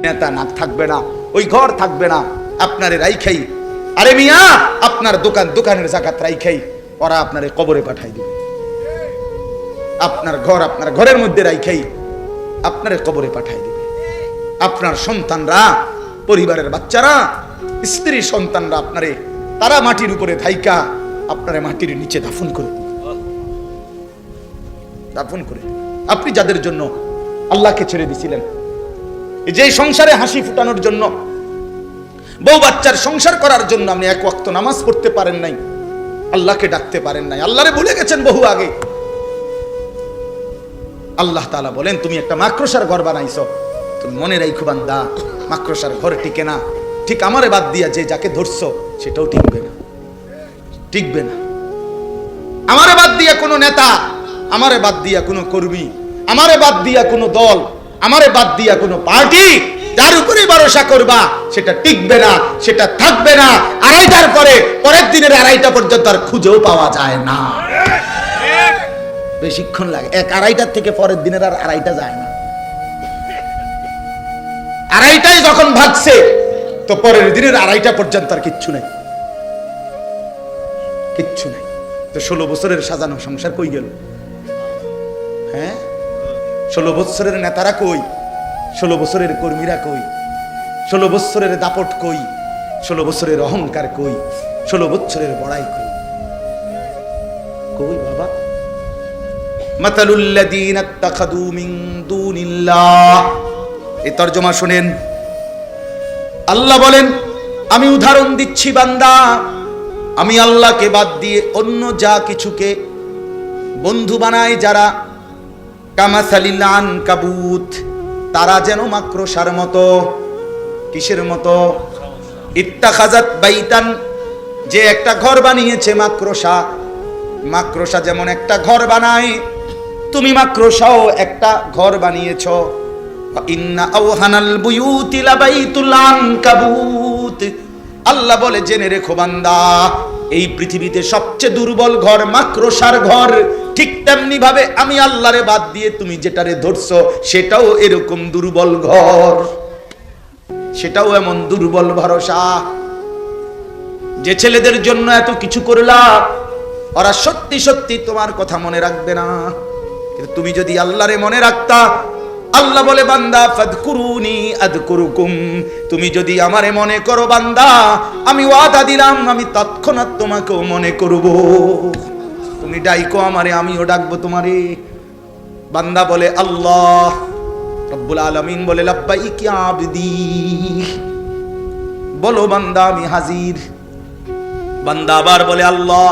নেতা না থাকবে না, ওই ঘর থাকবে না, আপনারে রাইখাই, আরে মিয়া আপনার দোকানের জাকাত রাইখাই ওরা আপনারে কবরে পাঠাই দিবে। আপনার ঘরের মধ্যে রাইখাই আপনারে কবরে পাঠাই দিবে। আপনার সন্তানরা, পরিবারের বাচ্চারা, স্ত্রী সন্তানরা আপনারে তারা মাটির উপরে থাইকা আপনারে মাটির নিচে দাফন করে দিবে। আপনি যাদের জন্য আল্লাহকে ছেড়ে দিছিলেন, যে সংসারে হাসি ফুটানোর জন্য, বউ বাচ্চার সংসার করার জন্য আপনি এক ওয়াক্ত নামাজ পড়তে পারেন নাই, আল্লাহকে ডাকতে পারেন নাই, আল্লাহরে ভুলে গেছেন বহু আগে। আল্লাহ তাআলা বলেন তুমি একটা মাকড়সার ঘর বানাইছো, তুমি মনে রাখো বান্দা মাকড়সার ঘর টিকে না, ঠিক আমারে বাদ দিয়া যে যাকে ধরছো সেটাও টিকবে না, টিকবে না। আমারে বাদ দিয়া কোনো নেতা, আমারে বাদ দিয়া কোনো কর্মী, আমারে বাদ দিয়া কোনো দল, আমারে বাদ দিয়া কোনো পার্টি যার উপরে ভরসা করবা সেটা টিকবে না, সেটা থাকবে না। আড়াইটার পরে পরের দিনের আড়াইটা পর্যন্ত আর খুঁজেও পাওয়া যায় না। বেশিক্ষণ লাগে, এক আড়াইটার থেকে পরের দিনের আর আড়াইটা যায় না। আড়াইটায় যখন ভাগছে তো পরের দিনের আড়াইটা পর্যন্ত আর কিচ্ছু নাই, কিচ্ছু নাই। তো 16 বছরের সাজানো সংসার কই গেল? হ্যাঁ, 16 বছরের নেতারা কই? 16 বছরের কর্মীরা কই? 16 বছরের দাপট কই? 16 বছরের অহংকার কই? 16 বছরের বড়াই কই? কই বাবা? মাতালুল লাযীনা ইত্তাখাযু মিন দুনিল্লাহ, এই তরজমা শুনেন। আল্লাহ বলেন আমি উদাহরণ দিচ্ছি বান্দা, আমি আল্লাহকে বাদ দিয়ে অন্য যা কিছুকে বন্ধু বানাই যারা, কামাসালিল আনকাবুত, তারা যেন মাকড়সার মতো। কিসের মতো? ইত্তাখাযাত বাইতান, যে একটা ঘর বানিয়েছে মাকড়সা। মাকড়সা যেমন একটা ঘর বানায়, তুমি মাকড়সাও একটা ঘর বানিয়েছো। ইন্না আওহানাল বুয়ুতি লাবাইতুল আনকাবুত, আল্লাহ বলে জেনে রেখো বান্দা, এই পৃথিবীতে সবচেয়ে দুর্বল ঘর মাকড়সার ঘর। ঠিক তেমনি ভাবে আমি আল্লাহরে বাদ দিয়ে তুমি যেটারে ধরছো সেটাও এরকম দুর্বল ঘর, সেটাও এমন দুর্বল ভরসা। যে ছেলেদের জন্য এত কিছু করলা ওরা সত্যি সত্যি তোমার কথা মনে রাখবে না, কিন্তু তুমি যদি আল্লাহরে মনে রাখতা, আল্লাহ বলে বান্দা ফাদকুরুনি আযকুরুকুম, তুমি যদি আমারে মনে করো বান্দা, আমি ওয়াদা দিলাম আমি তৎক্ষণাৎ তোমাকেও মনে করব। তুমি ডাইকো আমারে, আমিও ডাকবো তোমারে। বান্দা বলে আল্লাহ, রব্বুল আলামিন বলে লাব্বাইক ইয়া আবদি, বলো বান্দা আমি হাজির। বান্দা আবার বলে আল্লাহ,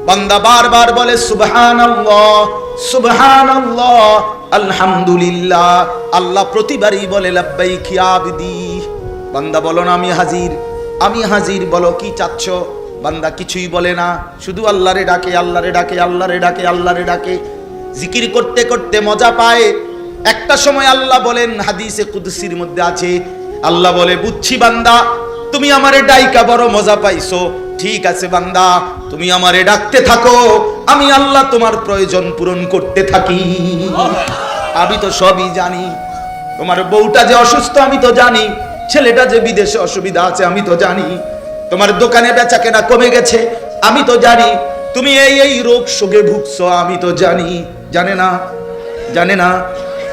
বান্দা বারবার বলে সুবহানাল্লাহ সুবহানাল্লাহ আলহামদুলিল্লাহ। আল্লাহ প্রতিবারই বলে লাব্বাইক ইয়া আবদি, বান্দা বলো না আমি হাজির, আমি হাজির, বলো কি চাচ্ছ। বান্দা কিছুই বলে না, শুধু আল্লাহরে ডাকে, আল্লাহরে ডাকে, আল্লাহরে ডাকে, আল্লাহরে ডাকে। জিকির করতে করতে মজা পায়। একটা সময় আল্লাহ বলেন, হাদিসে কুদসির মধ্যে আছে, আল্লাহ বলে বুঝছি বান্দা তুমি আমারে ডাইকা বড় মজা পাইছো, ঠিক আছে বান্দা তুমি আমারে ডাকতে থাকো, আমি আল্লাহ তোমার প্রয়োজন পূরণ করতে থাকি। আমি তো সবই জানি, তোমার বউটা যে অসুস্থ আমি তো জানি, ছেলেটা যে বিদেশে অসুবিধা আছে আমি তো জানি, তোমার দোকানে বেচা কেনা কমে গেছে আমি তো জানি, তুমি এই রোগ শোকে ভুগছো আমি তো জানি। জানে না? জানে না?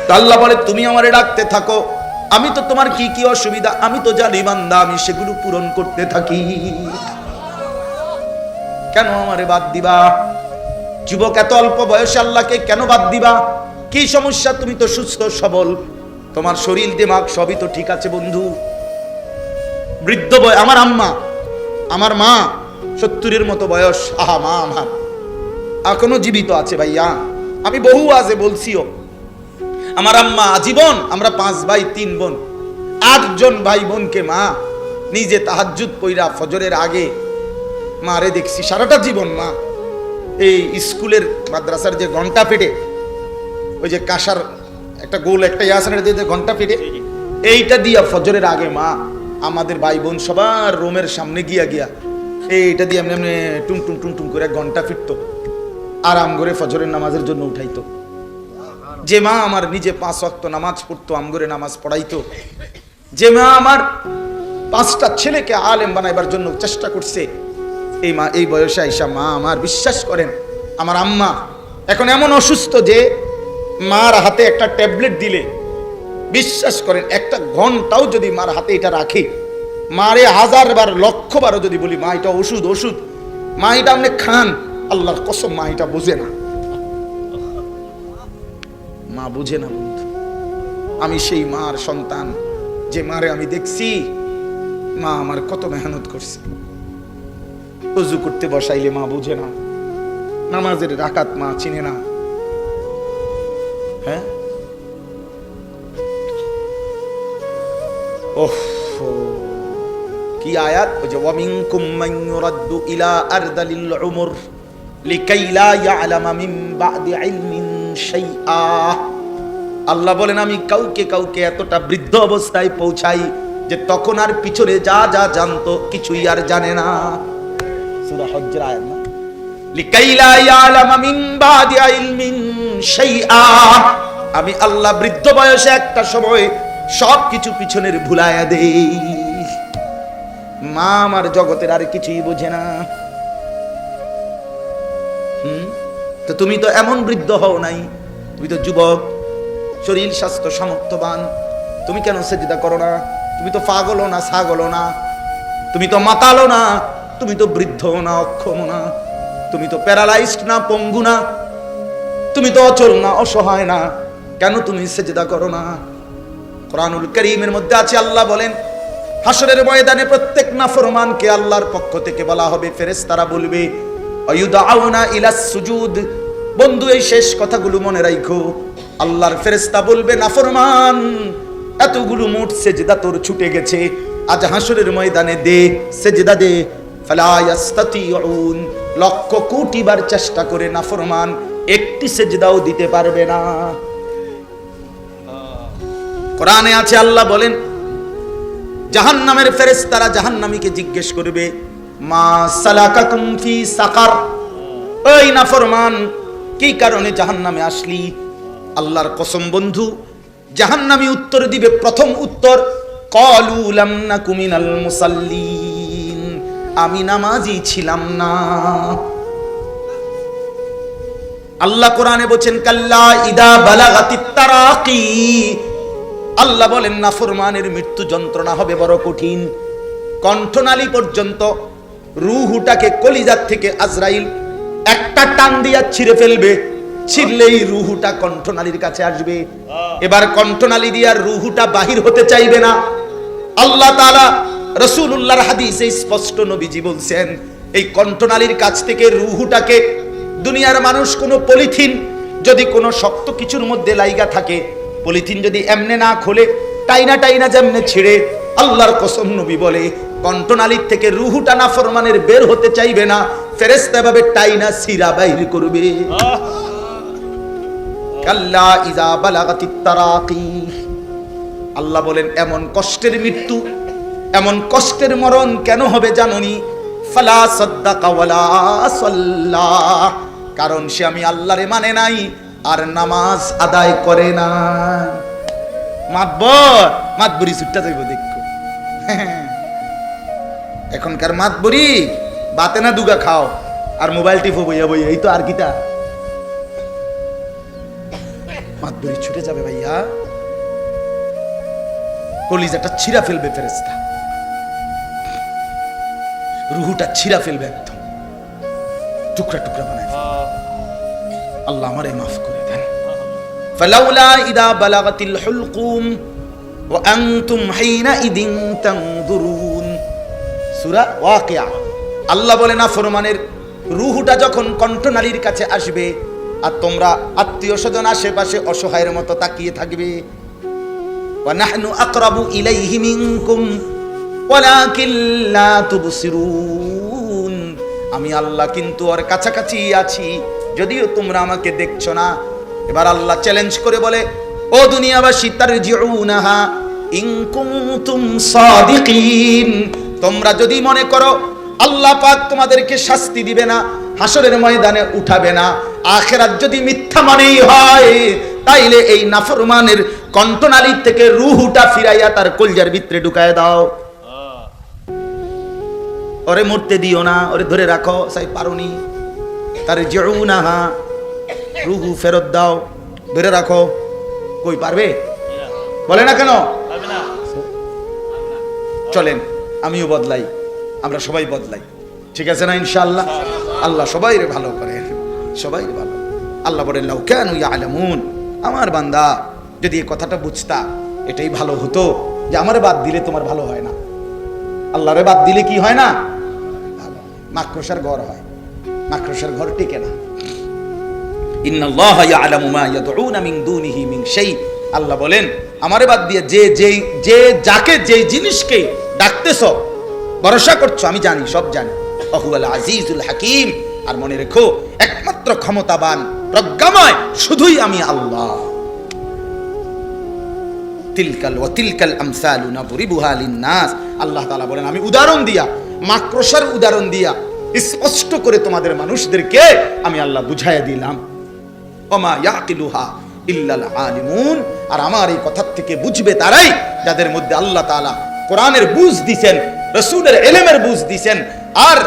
তো আল্লাহ বলে তুমি আমারে ডাকতে থাকো, আমি তো তোমার কি কি অসুবিধা আমি তো জানি বান্দা, আমি সেগুলো পূরণ করতে থাকি। কেন আমারে বাদ দিবা? যুবক এত অল্প বয়সে আল্লাহকে কেন বাদ দিবা? কি সমস্যা? তুমি তো সুস্থ সবল, তোমার শরীর দিমাগ সবই তো ঠিক আছে বন্ধু। বৃদ্ধ বয়, আমার আম্মা, আমার মা 70-এর মতো বয়স, আহা মা আমার এখনো জীবিত আছে ভাইয়া, আমি বহু আজে বলছিও। আমার আম্মা আজীবন, আমরা 5 ভাই 3 বোন, 8 জন ভাই বোনকে মা নিজে তাহাজ্জুদ পইরা ফজরের আগে মারে দেখছি সারাটা জীবন। মা এই স্কুলের মাদ্রাসার যে ঘন্টা পেটে, ওই যে কাঁসার একটা গোল একটা ইয়াসানের দিয়ে ঘন্টা পেটে, এইটা দিয়া ফজরের আগে মা আমাদের ভাই বোন সবার রুমের সামনে গিয়া এইটা দিয়ে এমনি এমনি টুং টুং টুং টুং করে ঘন্টা ফিরতো, আরাম করে ফজরের নামাজের জন্য উঠাইতো। যে মা আমার নিজে 5 ওয়াক্ত নামাজ পড়তো, আমগরে নামাজ পড়াইতো, যে মা আমার 5টা ছেলেকে আলেম বানাইবার জন্য চেষ্টা করছে, এই মা এই বয়সে আইসা মা আমার, বিশ্বাস করেন আমার আম্মা এখন এমন অসুস্থ যে মার হাতে একটা ট্যাবলেট দিলে, বিশ্বাস করেন একটা ঘন্টাও যদি মার হাতে এটা রাখি, মারে 1000 বার 1,00,000 বারও যদি বলি মা এটা ওষুধ ওষুধ, মা এটা আপনি খান, আল্লাহর কসম মা এটা বোঝে না, মা বুঝে না বন্ধু। আমি সেই মার সন্তান যে মারে আমি দেখছি মা আমার কত মেহনত করছে। ওযু করতে বসাইলে মা বুঝে না, নামাজের রাকাত মা চিনে না। হ্যাঁ, ওহ কি আয়াত, ওই যে ওয়ামিনকুম মান ইউরাদ্দু ইলা আরদালিল উমর লিকাই লা ইয়ালামা মিন বা'দি ইলমিন শাইআ। আল্লাহ বলেন আমি কাউকে কাউকে এতটা বৃদ্ধ অবস্থায় পৌঁছাই যে তখন আর পিছনে যা যা জানতো কিছুই আর জানে না। সূরা হজ্জের আয়াত না, লিকাই লা ইয়ালামা মিন বা'দি ইলমিন শাইআ। আমি আল্লাহ বৃদ্ধ বয়সে একটা সময় সবকিছু পিছনের ভুলাইয়া দেই। মা আমার জগতের আর কিছুই বোঝে না। তো তুমি তো এমন বৃদ্ধ হও নাই, তুমি তো যুবক, শরীর স্বাস্থ্য সামর্থ্যবান, তুমি কেন সেজদা করো না? তুমি তো পাগলও না ছাগলও না, তুমি তো মাতালও না, তুমি তো বৃদ্ধ না অক্ষম না, তুমি তো প্যারালাইজড না পঙ্গু না, তুমি তো অচল না অসহায় না, কেন তুমি সেজদা করো না? কোরআনুল কারীমের মধ্যে আছে, আল্লাহ বলেন হাসরের ময়দানে প্রত্যেক নাফরমানকে আল্লাহর পক্ষ থেকে বলা হবে, ফেরেশতারা বলবে আয়ুদাউনা ইলাস সুজুদ। বন্ধু এই শেষ কথাগুলো মনে রাখো, আল্লাহর ফেরেশতা বলবে নাফরমান এতগুলো মোট সেজদা তোর ছুটে গেছে, আজ হাসরের ময়দানে দে সেজদা দে। ফালা ইয়াস্তাতিউন, লক্ষ কোটি বার চেষ্টা করে নাফরমান একটি সেজদাও দিতে পারবে না। কোরআনে আছে, আল্লাহ বলেন জাহান্নামের ফেরেশতারা জাহান্নামীকে জিজ্ঞেস করবে মা সালাকাকুম ফি সাকার, ওই নাফরমান কি কারণে জাহান্নামে আসলি? আল্লাহর কসম বন্ধু, জাহান্নামী উত্তর দিবে, প্রথম উত্তর ক্বালু লাম নাকু মিনাল মুসাল্লিন, আমি নামাজি ছিলাম না। আল্লাহ কোরআনে বলেন কাল্লা ইদা বালাগাতিত তারাকি, আল্লাহ বলেন নাফরমানের মৃত্যু যন্ত্রণা হবে বড় কঠিন, কণ্ঠনালী পর্যন্ত, রূহটাকে কলিজার থেকে আজরাইল একটা টান দিয়া ছিঁড়ে ফেলবে, ছিঁড়লেই রূহটা কণ্ঠনালীর কাছে আসবে। এবার কণ্ঠনালী দিয়া রূহটা বাহির হতে চাইবে না। আল্লাহ তাআলা রাসূলুল্লাহর হাদিসে স্পষ্ট নবীজি বলছেন, এই কণ্ঠনালীর কাছ থেকে রূহটাকে দুনিয়ার মানুষ কোনো পলিথিন যদি কোনো শক্ত কিছুর মধ্যে লাইগা থাকে, পলিথিন যদি এমনে না খোলে, টাইনা টাইনা যেমনে ছিঁড়ে, আল্লাহর কসম নবী বলে কণ্ঠনালীর থেকে রূহটা নাফরমানের বের হতে চাইবে না, ফেরেশতা এভাবে টাইনা সিরা বাইর করবে। কাল্লা ইযা বালাগাতিত তারাকি, আল্লাহ বলেন এমন কষ্টের মৃত্যু, এমন কষ্টের মরণ কেন হবে জানোনি? ফালা সাদ্দাকা ওয়ালা সাল্লা, কারণ সে আমি আল্লাহরে মানে নাই আর নামাজ আদায় করে না। মাতবরি ছুট্টা যাইব দেখো, এখনকার মাতবরি বাতে না দুগা খাও আর মোবাইল টিপো বইয়া বইয়া, এই তো আর কিটা মাতবরি ছুটে যাবে ভাইয়া, কলিজাটা ছিঁড়া ফেলবে ফেরেশতা, রুহুটা ছিঁড়া ফেলবে, একদম টুকরা টুকরা বানায় ফেলবে। আল্লাহ আমারে মাফ করে দেন। ফালাউলা ইদা বালাগাতিল হুলকুম ওয়া আনতুম হিনাইদিন তানজুরুন, সূরা ওয়াকিয়া। আল্লাহ বলেন নাফরমানের রূহটা যখন কণ্ঠনালীর কাছে আসবে আর তোমরা আত্মীয় স্বজন আশেপাশে অসহায়ের মতো তাকিয়ে থাকবে, ওয়া নাহনু আকরাবু ইলাইহি মিনকুম ওয়ালাকিন লা তুবসিরুন, আমি আল্লাহ কিন্তু ওর কাছাকাছি আছি, যদিও তোমরা আমাকে দেখছো না। এবার আল্লাহ চ্যালেঞ্জ করে বলে, ও দুনিয়াবাসী, তারজিউনাহা ইন কুনতুম সাদিকিন, তোমরা যদি মনে করো আল্লাহ পাক তোমাদেরকে শাস্তি দিবে না, হাসরের ময়দানে উঠাবে না, আখিরাত যদি মিথ্যা মনেই হয়, তাইলে এই নাফরমানের কণ্ঠনালী থেকে রুহুটা ফিরাইয়া তার কলজার ভিতরে ঢুকায় দাও। ওরে মরতে দিও না, ওরে ধরে রাখো, সাই পারুনি। তার জিউনাহা, রুহু ফেরত দাও, ধরে রাখো। কই পারবে? বলে না কেন? চলেন আমিও বদলাই, আমরা সবাই বদলাই, ঠিক আছে না? ইনশাআল্লাহ আল্লাহ সবাই রে ভালো করে, সবাই ভালো। আল্লাহ বলেন লাউ কানু ইয়ালামুন, আমার বান্দা যদি এই কথাটা বুঝতা, এটাই ভালো হতো যে আমারে বাদ দিলে তোমার ভালো হয় না, আল্লাহরে বাদ দিলে কি হয় না? ভালো। মাকড়সার ঘর হয়, মাকড়সার ঘর টিকে না। ইন্নাল্লাহা ইয়ালামু মা ইয়াদউনা মিন দুনিহি মিন শাই, আল্লাহ বলেন আমারে বাদ দিয়ে যে যাকে যে জিনিসকে ডাকতেছো, ভরসা করছো, আমি জানি, সব জানি। ওহুয়াল আজিজুল হাকিম, আর মনে রেখো একমাত্র ক্ষমতাবান প্রজ্ঞাময় শুধুই আমি আল্লাহ। তিলকাল আমসালু নাদরিবুহা লিন-নাস, আল্লাহ তাআলা বলেন আমি উদাহরণ দিয়া, মাকড়সার উদাহরণ দিয়া স্পষ্ট করে তোমাদের মানুষদেরকে আমি আল্লাহ বুঝাইয়া দিলাম। ওমা ইয়াকিলুহা ইল্লাল আলিমুন, আর আমার এই কথা থেকে বুঝবে তারাই যাদের মধ্যে আল্লাহ তাআলা কোরআনের বুঝ দিবেন, রাসূলের ইলমের বুঝ দিবেন, আর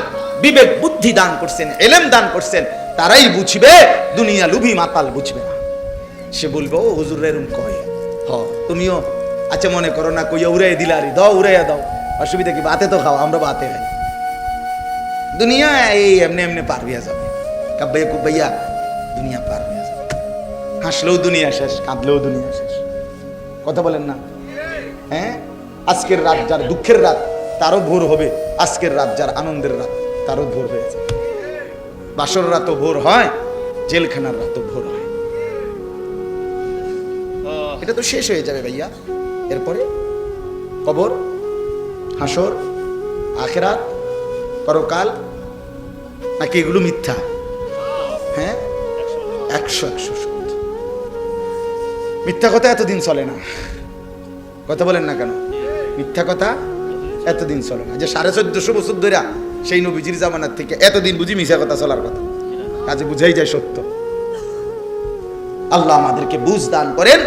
বিবেক বুদ্ধি দান করছেন, ইলম দান করছেন, তারাই বুঝবে। দুনিয়া লুভি মাতাল বুঝবে না। সে বলবে ও হুজুর এরকম কয়, হ তুমিও আচ্ছা মনে করো না, কইয়া উড়াই দিলারি, দাও উড়াইয়া দাও, অসুবিধা কি? বাতে তো খাও, আমরা বাতে খাই। দুনিয়া এই এমনি এমনি পার হইয়া যাবে, কাব্বাইয়া কুব্বাইয়া দুনিয়া পার হইয়া যাবে। হাসলেও দুনিয়া শেষ, কাঁদলেও দুনিয়া শেষ। কথা বলেন না? হ্যাঁ, আজকের রাত যার দুঃখের রাত তারও ভোর হবে, আজকের রাত যার আনন্দের রাত তারও ভোর হয়ে যায়। বাসর রাতও ভোর হয়, জেলখানার রাতও ভোর হয়। এটা তো শেষ হয়ে যাবে ভাইয়া। এরপরে কবর, হাসর, আখিরাত, পরকাল, নাকি এগুলো মিথ্যা? হ্যাঁ, 100 সত্য। মিথ্যা কথা এতদিন চলে না। কথা বলেন না কেন? মিথ্যা কথা এতদিন চলে না। যে 1450 বছর ধরে সেই নবীজির জামানার থেকে এতদিন বুঝি মিথ্যা কথা চলার কথা, কাজে বুঝাই যায় সত্য। আল্লাহ আমাদেরকে বুঝ দান করেন।